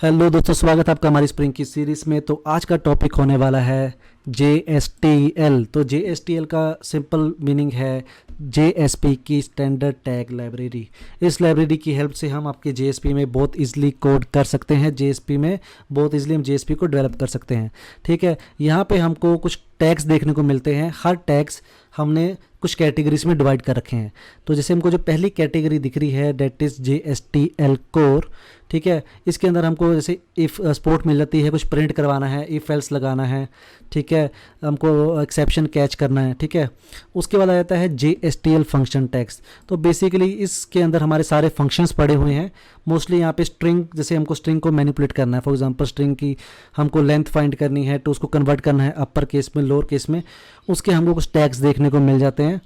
Hello दोस्तों, स्वागत है आपका हमारी स्प्रिंग की सीरीज़ में। तो आज का टॉपिक होने वाला है JSTL। तो JSTL का सिंपल मीनिंग है JSP की स्टैंडर्ड टैग लाइब्रेरी। इस लाइब्रेरी की हेल्प से हम आपके JSP में बहुत इजीली कोड कर सकते हैं। JSP में बहुत इजीली हम JSP को डेवलप कर सकते हैं। ठीक है, यहाँ पे हमको कुछ टैग्स देखने को मिलते हैं। हर टैग्स हमने कुछ कैटेगरीज में डिवाइड कर रखे हैं। तो जैसे हमको जो पहली कैटेगरी दिख रही है डेट इज़ JSTL कोर। ठीक है, इसके अंदर हमको जैसे इफ़ सपोर्ट मिल जाती है, कुछ प्रिंट करवाना है, इफ़ एल्स लगाना है। ठीक है, हमको एक्सेप्शन कैच करना है। ठीक है, उसके बाद आ जाता है JSTL फंक्शन टैग्स। तो बेसिकली इसके अंदर हमारे सारे फंक्शंस पड़े हुए हैं। मोस्टली यहाँ पे स्ट्रिंग, जैसे हमको स्ट्रिंग को मैनिपुलेट करना है, फॉर एग्जांपल स्ट्रिंग की हमको लेंथ फाइंड करनी है तो उसको कन्वर्ट करना है अपर केस में, लोअर केस में, उसके हमको कुछ टैग्स देखने को मिल जाते हैं।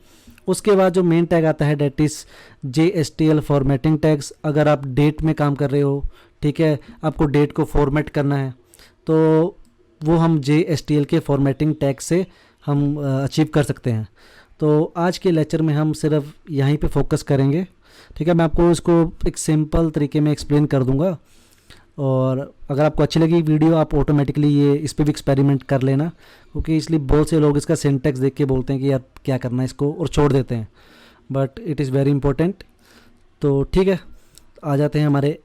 उसके बाद जो मेन टैग आता है that is JSTL formatting tags. अगर आप डेट में काम कर रहे हो, ठीक है, आपको डेट को फॉर्मेट करना है तो वो हम JSTL के फॉर्मेटिंग टैग से हम अचीव कर सकते हैं। तो आज के लेक्चर में हम सिर्फ यहीं पे फोकस करेंगे। ठीक है, मैं आपको इसको एक सिंपल तरीके में एक्सप्लेन कर दूंगा, और अगर आपको अच्छी लगी वीडियो आप ऑटोमेटिकली ये इस पर भी एक्सपेरिमेंट कर लेना, क्योंकि इसलिए बहुत से लोग इसका सिंटैक्स देख के बोलते हैं कि यार क्या करना है इसको, और छोड़ देते हैं, but it is very important. तो ठीक है, आ जाते हैं हमारे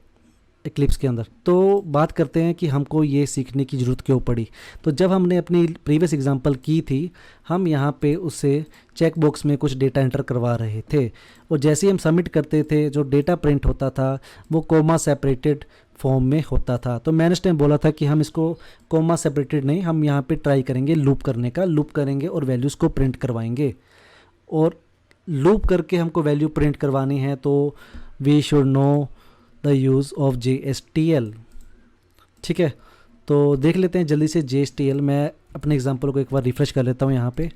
एक्लिप्स के अंदर। तो बात करते हैं कि हमको ये सीखने की ज़रूरत क्यों पड़ी। तो जब हमने अपनी प्रीवियस एग्जांपल की थी, हम यहाँ पे उससे चेक बॉक्स में कुछ डेटा एंटर करवा रहे थे, और जैसे ही हम सबमिट करते थे जो डेटा प्रिंट होता था वो कोमा सेपरेटेड फॉर्म में होता था। तो मैंने उस टाइम बोला था कि हम इसको कोमा सेपरेटेड नहीं, हम यहाँ पे ट्राई करेंगे लूप करने का। लूप करेंगे और वैल्यूज़ को प्रिंट करवाएंगे, और लूप करके हमको वैल्यू प्रिंट करवानी है तो we should know the use of JSTL। ठीक है, तो देख लेते हैं जल्दी से JSTL। मैं अपने एग्जांपल को एक बार रिफ्रेश कर लेता हूँ यहाँ पे।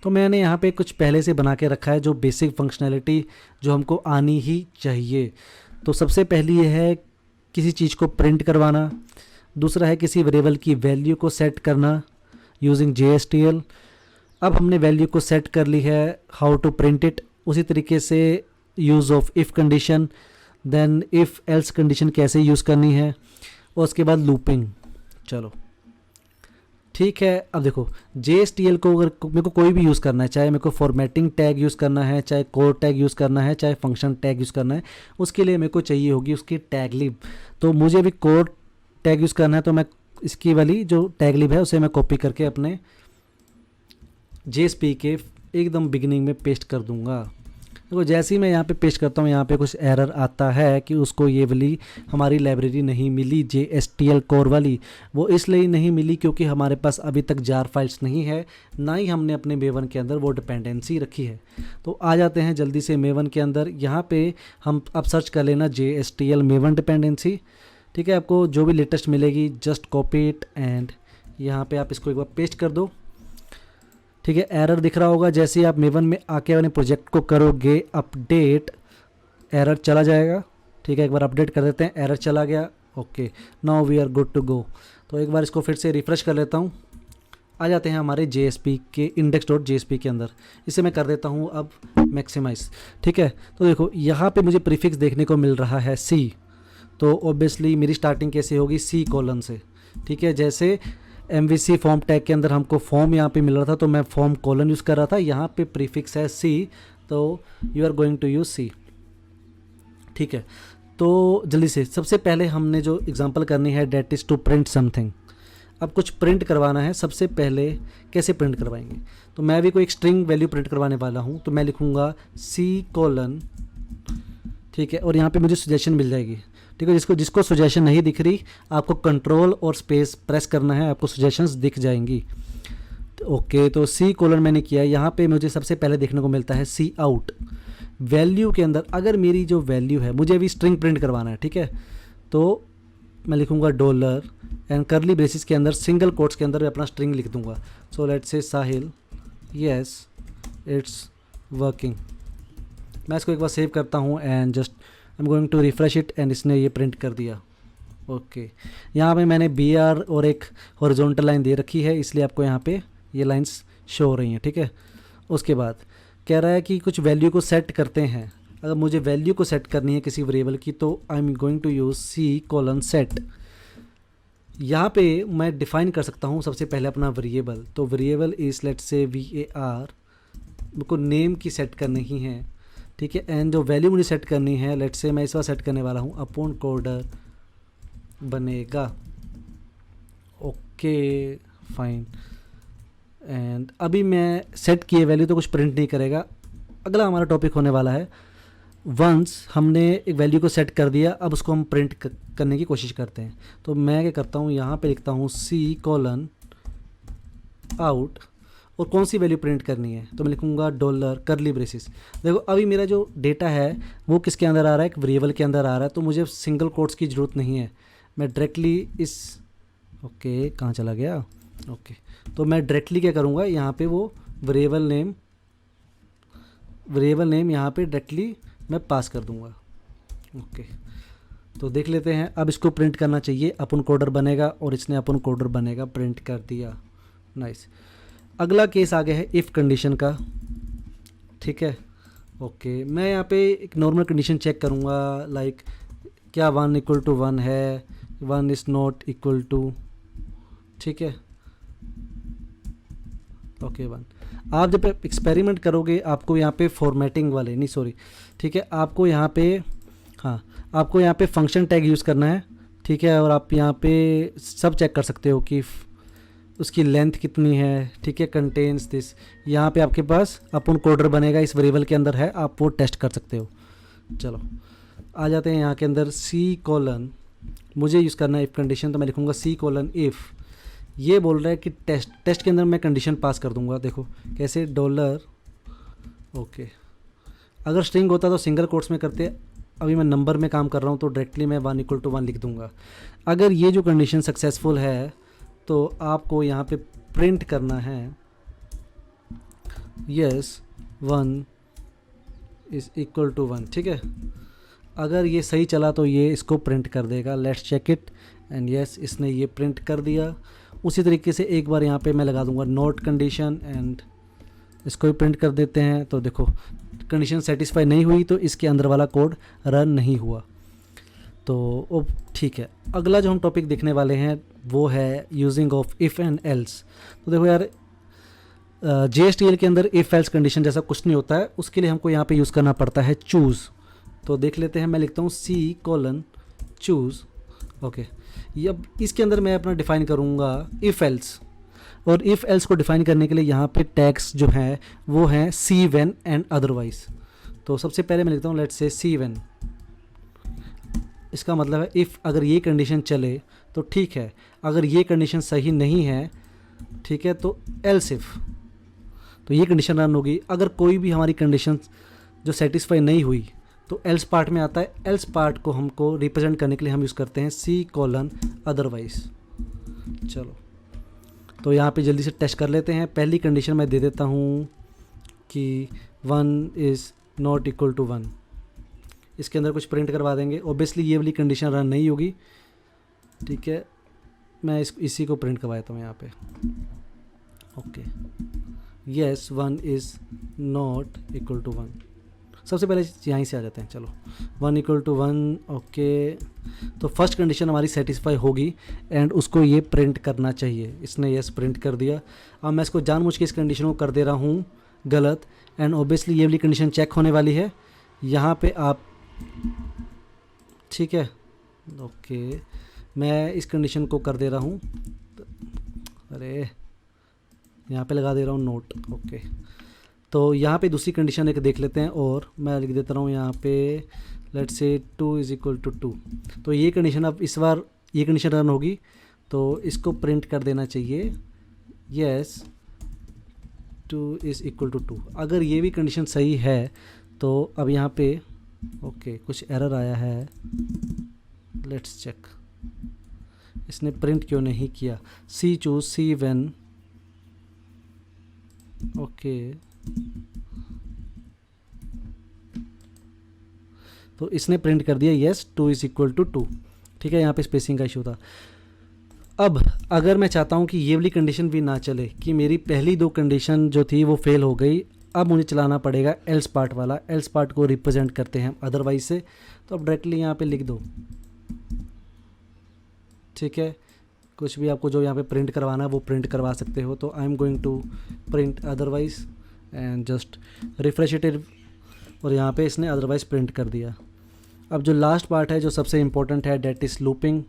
तो मैंने यहाँ पे कुछ पहले से बना के रखा है जो बेसिक फंक्शनैलिटी जो हमको आनी ही चाहिए। तो सबसे पहली ये है किसी चीज़ को प्रिंट करवाना, दूसरा है किसी वेरिएबल की वैल्यू को सेट करना यूजिंग JSTL। अब हमने वैल्यू को सेट कर ली है, हाउ टू प्रिंट इट, उसी तरीके से use of if condition, then if else condition कैसे यूज़ करनी है, और उसके बाद लूपिंग। चलो ठीक है, अब देखो JSTL को अगर मेरे को कोई भी यूज़ करना है, चाहे मेरे को फॉर्मेटिंग टैग यूज़ करना है, चाहे कोड टैग यूज़ करना है, चाहे फंक्शन टैग यूज़ करना है, उसके लिए मेरे को चाहिए होगी उसकी टैग लिब। तो मुझे अभी कोड टैग यूज़ करना है तो मैं इसकी वाली जो टैग लिब है उसे मैं कॉपी करके अपने JSP के एकदम बिगिनिंग में पेस्ट कर दूंगा। देखो जैसे ही मैं यहाँ पे पेस्ट करता हूँ, यहाँ पे कुछ एरर आता है कि उसको ये वाली हमारी लाइब्रेरी नहीं मिली, JSTL कोर वाली। वो इसलिए नहीं मिली क्योंकि हमारे पास अभी तक जार फाइल्स नहीं है, ना ही हमने अपने मेवन के अंदर वो डिपेंडेंसी रखी है। तो आ जाते हैं जल्दी से मेवन के अंदर। यहाँ पे हम अब सर्च कर लेना JSTL मेवन डिपेंडेंसी। ठीक है, आपको जो भी लेटेस्ट मिलेगी जस्ट कॉपी इट एंड यहाँ पर आप इसको एक बार पेस्ट कर दो। ठीक है, एरर दिख रहा होगा, जैसे ही आप मेवन में आके अपने प्रोजेक्ट को करोगे अपडेट, एरर चला जाएगा। ठीक है, एक बार अपडेट कर देते हैं, एरर चला गया। Okay, now we are good to go. तो एक बार इसको फिर से रिफ़्रेश कर लेता हूँ। आ जाते हैं हमारे JSP के index.jsp के अंदर। इसे मैं कर देता हूँ अब मैक्सिमाइज। ठीक है, तो देखो यहाँ पे मुझे प्रीफिक्स देखने को मिल रहा है C। तो ऑब्वियसली मेरी स्टार्टिंग कैसे होगी, C कोलन से। ठीक है, जैसे MVC फॉर्म टैग के अंदर हमको फॉर्म यहाँ पे मिल रहा था तो मैं फॉर्म कोलन यूज़ कर रहा था, यहाँ पे प्रीफिक्स है C, तो you are going to use C। ठीक है, तो जल्दी से सबसे पहले हमने जो एग्जांपल करनी है that is to print something. अब कुछ प्रिंट करवाना है, सबसे पहले कैसे प्रिंट करवाएंगे। तो मैं भी कोई एक स्ट्रिंग वैल्यू प्रिंट करवाने वाला हूँ, तो मैं लिखूँगा C कोलन। ठीक है, और यहाँ पे मुझे सजेशन मिल जाएगी। ठीक है, जिसको सजेशन नहीं दिख रही, आपको कंट्रोल और स्पेस प्रेस करना है, आपको सजेशंस दिख जाएंगी। ओके, तो C कोलन मैंने किया। यहाँ पे मुझे सबसे पहले देखने को मिलता है C आउट। वैल्यू के अंदर अगर मेरी जो वैल्यू है, मुझे अभी स्ट्रिंग प्रिंट करवाना है, ठीक है, तो मैं लिखूँगा डॉलर एंड करली ब्रेसिस के अंदर सिंगल कोट्स के अंदर मैं अपना स्ट्रिंग लिख दूँगा। So let's say Sahil, yes it's working. मैं इसको एक बार सेव करता हूँ and just I am going to refresh it and इसने ये प्रिंट कर दिया। ओके, यहाँ पे मैंने BR और एक हॉरिजॉन्टल लाइन दे रखी है, इसलिए आपको यहाँ पे ये लाइंस शो हो रही हैं। ठीक है, उसके बाद कह रहा है कि कुछ वैल्यू को सेट करते हैं। अगर मुझे वैल्यू को सेट करनी है किसी वेरिएबल की तो I am going to use C colon set. यहाँ पे मैं डिफ़ाइन कर सकता हूँ सबसे पहले अपना वेरिएबल। तो variable is let's say var, मुझको नेम की सेट करनी ही है, ठीक है। एंड जो वैल्यू मुझे सेट करनी है लेट्स से मैं इस बार सेट करने वाला हूँ अपॉन कोडर बनेगा। Okay fine. एंड अभी मैं सेट किए वैल्यू तो कुछ प्रिंट नहीं करेगा। अगला हमारा टॉपिक होने वाला है वंस हमने एक वैल्यू को सेट कर दिया, अब उसको हम प्रिंट करने की कोशिश करते हैं। तो मैं क्या करता हूँ, यहाँ पे लिखता हूँ सी कोलन आउट, और कौन सी वैल्यू प्रिंट करनी है तो मैं लिखूँगा डॉलर करली ब्रेसिस। देखो अभी मेरा जो डेटा है वो किसके अंदर आ रहा है, एक वेरिएबल के अंदर आ रहा है, तो मुझे सिंगल कोट्स की ज़रूरत नहीं है। मैं डायरेक्टली इस ओके कहाँ चला गया, ओके तो मैं डायरेक्टली क्या करूँगा, यहाँ पे वो वेरिएबल नेम यहाँ पे डायरेक्टली मैं पास कर दूँगा। ओके तो देख लेते हैं। अब इसको प्रिंट करना चाहिए, अपन कोडर बनेगा, और इसने अपन कोडर बनेगा प्रिंट कर दिया। नाइस। अगला केस आ गया है इफ़ कंडीशन का, ठीक है। ओके मैं यहाँ पे एक नॉर्मल कंडीशन चेक करूँगा, लाइक क्या 1 इक्वल टू 1 है, 1 इज़ नॉट इक्वल टू, ठीक है। ओके 1। आप जब एक्सपेरिमेंट करोगे आपको यहाँ पे फॉर्मेटिंग वाले नहीं सॉरी, ठीक है, आपको यहाँ पे हाँ आपको यहाँ पे फंक्शन टैग यूज़ करना है, ठीक है। और आप यहाँ पे सब चेक कर सकते हो कि उसकी लेंथ कितनी है, ठीक है, कंटेन्स दिस। यहाँ पे आपके पास अपन कोडर बनेगा इस वेरिएबल के अंदर है, आप वो टेस्ट कर सकते हो। चलो आ जाते हैं यहाँ के अंदर सी कोलन, मुझे यूज़ करना है इफ़ कंडीशन, तो मैं लिखूँगा सी कोलन इफ़। ये बोल रहा है कि टेस्ट के अंदर मैं कंडीशन पास कर दूंगा। देखो कैसे, डॉलर ओके, अगर स्ट्रिंग होता तो सिंगल कोट्स में करते, अभी मैं नंबर में काम कर रहा हूँ तो डायरेक्टली मैं 1 इक्वल टू 1 लिख दूंगा। अगर ये जो कंडीशन सक्सेसफुल है तो आपको यहाँ पे प्रिंट करना है यस 1 इज़ इक्वल टू 1, ठीक है। अगर ये सही चला तो ये इसको प्रिंट कर देगा। Let's check it, and yes इसने ये प्रिंट कर दिया। उसी तरीके से एक बार यहाँ पे मैं लगा दूंगा नोट कंडीशन, एंड इसको भी प्रिंट कर देते हैं। तो देखो कंडीशन सेटिस्फाई नहीं हुई तो इसके अंदर वाला कोड रन नहीं हुआ। तो वो ठीक है। अगला जो हम टॉपिक देखने वाले हैं वो है using of if and else. तो देखो यार JSTL के अंदर इफ़ एल्स कंडीशन जैसा कुछ नहीं होता है, उसके लिए हमको यहाँ पे यूज़ करना पड़ता है चूज़। तो देख लेते हैं, मैं लिखता हूँ सी कोलन चूज़। ओके ये अब इसके अंदर मैं अपना डिफ़ाइन करूँगा इफ़ एल्स, और इफ़ एल्स को डिफ़ाइन करने के लिए यहाँ पे टैग्स जो हैं वो हैं सी व्हेन एंड अदरवाइज। तो सबसे पहले मैं लिखता हूँ लेट्स से सी व्हेन, इसका मतलब है इफ़ अगर ये कंडीशन चले तो ठीक है, अगर ये कंडीशन सही नहीं है, ठीक है, तो एल्स इफ़, तो ये कंडीशन रन होगी। अगर कोई भी हमारी कंडीशन जो सेटिस्फाई नहीं हुई तो एल्स पार्ट में आता है। एल्स पार्ट को हमको रिप्रेजेंट करने के लिए हम यूज़ करते हैं सी कोलन अदरवाइज। चलो तो यहाँ पे जल्दी से टेस्ट कर लेते हैं। पहली कंडीशन मैं दे देता हूँ कि 1 इज़ नॉट इक्वल टू 1, इसके अंदर कुछ प्रिंट करवा देंगे। ऑब्वियसली ये वाली कंडीशन रन नहीं होगी, ठीक है। मैं इसी को प्रिंट करवा देता हूँ यहाँ पे। Okay yes 1 is not equal to 1। सबसे पहले यहीं से आ जाते हैं। चलो 1 इक्वल टू 1, ओके। तो फर्स्ट कंडीशन हमारी सेटिस्फाई होगी एंड उसको ये प्रिंट करना चाहिए। इसने यस प्रिंट कर दिया। अब मैं इसको जानबूझ के इस कंडीशन को कर दे रहा हूँ गलत, एंड ऑब्वियसली ये वाली कंडीशन चेक होने वाली है यहाँ पे आप, ठीक है। ओके मैं इस कंडीशन को कर दे रहा हूँ, अरे यहाँ पे लगा दे रहा हूँ नोट। ओके तो यहाँ पे दूसरी कंडीशन एक देख लेते हैं, और मैं लिख देता हूँ यहाँ पे let's say 2 is equal to 2। तो ये कंडीशन अब इस बार ये कंडीशन रन होगी तो इसको प्रिंट कर देना चाहिए यस 2 इज़ इक्वल टू 2। अगर ये भी कंडीशन सही है तो अब यहाँ पे ओके कुछ एरर आया है, लेट्स चेक इसने प्रिंट क्यों नहीं किया। सी चूज सी व्हेन, ओके तो इसने प्रिंट कर दिया यस 2 इज़ इक्वल टू 2, ठीक है। यहाँ पे स्पेसिंग का इशू था। अब अगर मैं चाहता हूँ कि ये वाली कंडीशन भी ना चले, कि मेरी पहली दो कंडीशन जो थी वो फेल हो गई, अब मुझे चलाना पड़ेगा एल्स पार्ट वाला। एल्स पार्ट को रिप्रेजेंट करते हैं अदरवाइज से, तो अब डायरेक्टली यहाँ पे लिख दो, ठीक है। कुछ भी आपको जो यहाँ पे प्रिंट करवाना है वो प्रिंट करवा सकते हो। तो I am going to print otherwise and just refresh it, और यहाँ पे इसने अदरवाइज़ प्रिंट कर दिया। अब जो लास्ट पार्ट है जो सबसे इम्पोर्टेंट है, डेट इज़ लूपिंग।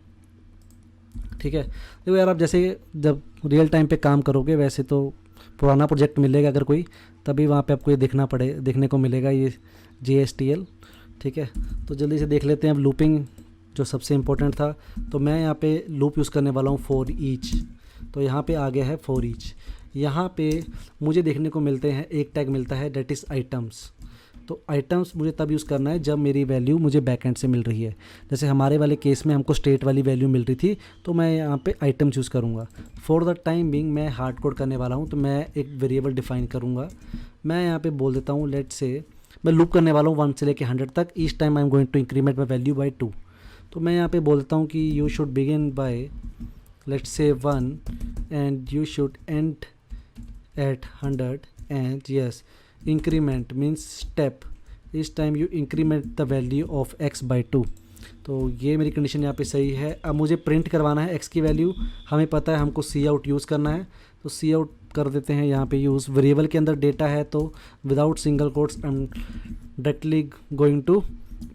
ठीक है, देखो यार, आप जैसे जब रियल टाइम पे काम करोगे, वैसे तो पुराना प्रोजेक्ट मिलेगा अगर कोई, तभी वहाँ पे आपको ये देखने को मिलेगा ये JSTL। ठीक है, तो जल्दी से देख लेते हैं अब लूपिंग जो सबसे इम्पोर्टेंट था। तो मैं यहाँ पे लूप यूज़ करने वाला हूँ फॉर ईच। तो यहाँ पे आ गया है फॉर ईच। यहाँ पे मुझे देखने को मिलते हैं, एक टैग मिलता है डेट इज़ आइटम्स। तो आइटम्स मुझे तब यूज़ करना है जब मेरी वैल्यू मुझे बैकएंड से मिल रही है। जैसे हमारे वाले केस में हमको स्टेट वाली वैल्यू मिल रही थी, तो मैं यहाँ पे आइटम्स यूज़ करूँगा। फॉर द टाइम बिंग मैं हार्ड कोड करने वाला हूँ, तो मैं एक वेरिएबल डिफाइन करूँगा। मैं यहाँ पे बोल देता हूँ, लेट से मैं लूप करने वाला हूँ 1 से लेके 100 तक। Each time I am going to increment my value by 2। तो मैं यहाँ पे बोल देता हूँ कि you should begin by let's say 1 and you should end at 100 and yes increment means step, इस time you increment the value of x by 2। तो ये मेरी कंडीशन यहाँ पे सही है। अब मुझे प्रिंट करवाना है x की वैल्यू। हमें पता है हमको सी आउट यूज़ करना है, तो सी आउट कर देते हैं यहाँ पे यूज़। वेरिएबल के अंदर डेटा है, तो without single quotes I am directly going to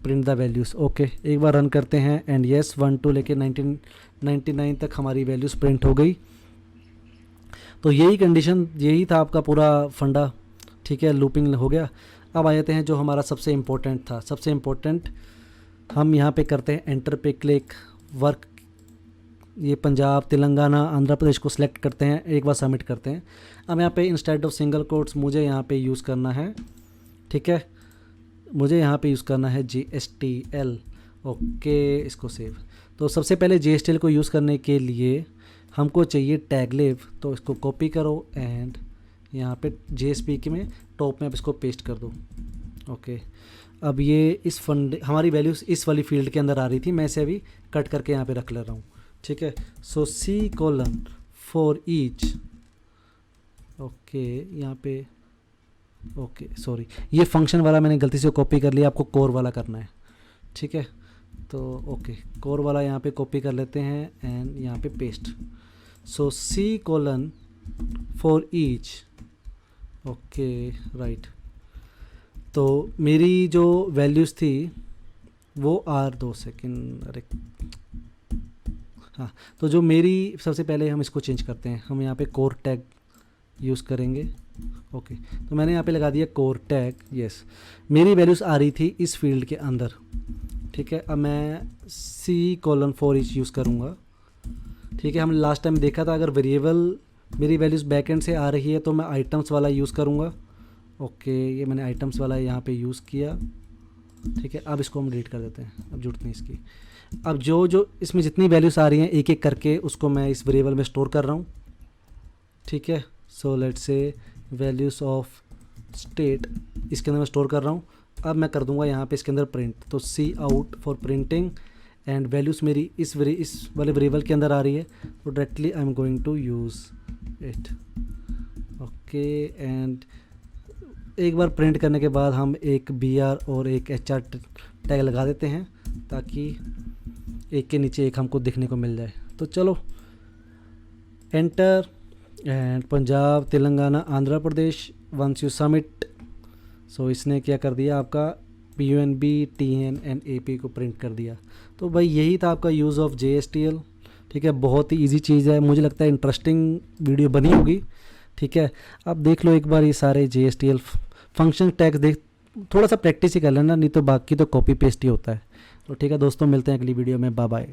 print the values. Okay, एक बार रन करते हैं एंड येस 1 2 लेके 99 तक हमारी वैल्यूज़ प्रिंट हो गई। तो यही कंडीशन, यही था आपका पूरा फंडा। ठीक है, लूपिंग हो गया। अब आ जाते हैं जो हमारा सबसे इम्पोर्टेंट था। सबसे इम्पोर्टेंट हम यहाँ पे करते हैं एंटर पे क्लिक, वर्क, ये पंजाब, तेलंगाना, आंध्र प्रदेश को सिलेक्ट करते हैं, एक बार सबमिट करते हैं। अब यहाँ पे इंस्टेड ऑफ सिंगल कोट्स मुझे यहाँ पे यूज़ करना है। ठीक है, मुझे यहाँ पे यूज़ करना है JSTL। ओके, इसको सेव। तो सबसे पहले JSTL को यूज़ करने के लिए हमको चाहिए टैगलिव। तो इसको कॉपी करो एंड यहाँ पे JSP में टॉप में आप इसको पेस्ट कर दो। ओके, अब ये इस हमारी वैल्यूज़ इस वाली फील्ड के अंदर आ रही थी, मैं इसे अभी कट करके यहाँ पे रख ले रहा हूँ। ठीक है, सो C: फॉर ईच। ओके, यहाँ पे ओके सॉरी, ये फंक्शन वाला मैंने गलती से कॉपी कर लिया, आपको कोर वाला करना है। ठीक है, तो ओके, कोर वाला यहाँ पे कॉपी कर लेते हैं एंड यहाँ पे paste. So C: for each. Okay right, तो मेरी जो वैल्यूज़ थी वो आर 2 सेकेंड, अरे हाँ, तो जो मेरी सबसे पहले हम इसको चेंज करते हैं, हम यहाँ पे कोर टैग यूज़ करेंगे। ओके, तो मैंने यहाँ पे लगा दिया कोर टैग। यस, मेरी वैल्यूज़ आ रही थी इस फील्ड के अंदर। ठीक है, अब मैं C: फॉर ईच यूज़ करूँगा। ठीक है, हमने लास्ट टाइम देखा था अगर वेरिएबल मेरी वैल्यूज़ बैकएंड से आ रही है तो मैं आइटम्स वाला यूज़ करूँगा। ओके, ये मैंने आइटम्स वाला यहाँ पे यूज़ किया। ठीक है, अब इसको हम डिलीट कर देते हैं, अब जरूरत नहीं इसकी। अब जो इसमें जितनी वैल्यूज़ आ रही हैं एक एक करके उसको मैं इस वेरिएबल में स्टोर कर रहा हूँ। ठीक है, so let's say values of state इसके अंदर मैं स्टोर कर रहा हूँ। अब मैं कर दूंगा यहाँ पे इसके अंदर प्रिंट, तो C out for printing and values मेरी इस वाले वेरिएबल के अंदर आ रही है, तो directly I am going to use it. Okay, and एक बार प्रिंट करने के बाद हम एक BR और एक HR टैग लगा देते हैं ताकि एक के नीचे एक हमको दिखने को मिल जाए। तो चलो enter and Punjab, Telangana, Andhra Pradesh, once you submit. So इसने क्या कर दिया, आपका PUNB, TN एंड AP को प्रिंट कर दिया। तो भाई यही था आपका यूज़ ऑफ JSTL। ठीक है, बहुत ही इजी चीज़ है, मुझे लगता है इंटरेस्टिंग वीडियो बनी होगी। ठीक है, अब देख लो एक बार ये सारे JSTL फंक्शन टैग्स देख, थोड़ा सा प्रैक्टिस ही कर लेना, नहीं तो बाकी तो कॉपी पेस्ट ही होता है। तो ठीक है दोस्तों, मिलते हैं अगली वीडियो में, बाय बाय।